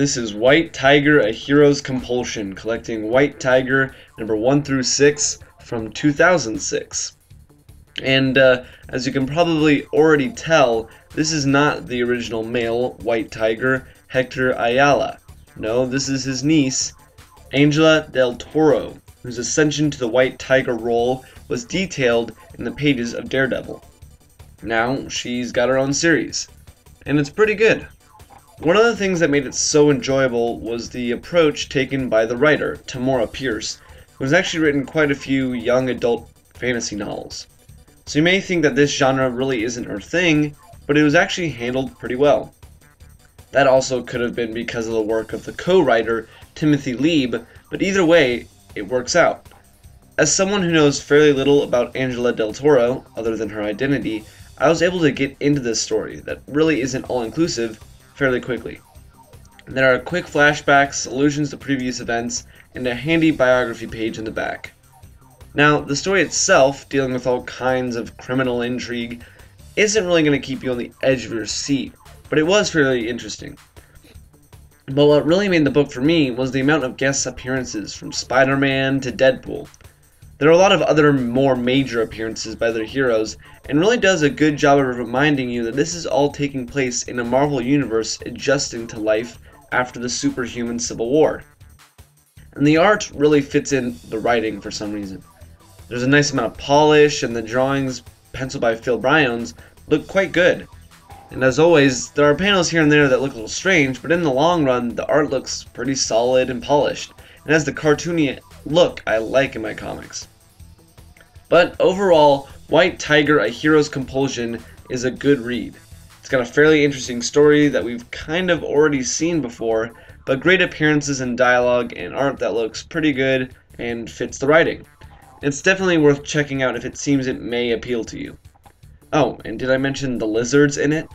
This is White Tiger, A Hero's Compulsion, collecting White Tiger number 1 through 6 from 2006. And as you can probably already tell, this is not the original male White Tiger, Hector Ayala. No, this is his niece, Angela del Toro, whose ascension to the White Tiger role was detailed in the pages of Daredevil. Now, she's got her own series, and it's pretty good. One of the things that made it so enjoyable was the approach taken by the writer, Tamora Pierce, who has actually written quite a few young adult fantasy novels. So you may think that this genre really isn't her thing, but it was actually handled pretty well. That also could have been because of the work of the co-writer, Timothy Lieb, but either way, it works out. As someone who knows fairly little about Angela del Toro, other than her identity, I was able to get into this story that really isn't all-inclusive fairly quickly. There are quick flashbacks, allusions to previous events, and a handy biography page in the back. Now, the story itself, dealing with all kinds of criminal intrigue, isn't really going to keep you on the edge of your seat, but it was fairly interesting. But what really made the book for me was the amount of guest appearances, from Spider-Man to Deadpool. There are a lot of other more major appearances by other heroes, and really does a good job of reminding you that this is all taking place in a Marvel universe adjusting to life after the superhuman Civil War. And the art really fits in the writing for some reason. There's a nice amount of polish, and the drawings, penciled by Phil Briones, look quite good. And as always, there are panels here and there that look a little strange, but in the long run, the art looks pretty solid and polished, and has the cartoony look I like in my comics. But overall, White Tiger, A Hero's Compulsion is a good read. It's got a fairly interesting story that we've kind of already seen before, but great appearances and dialogue and art that looks pretty good and fits the writing. It's definitely worth checking out if it seems it may appeal to you. Oh, and did I mention the lizards in it?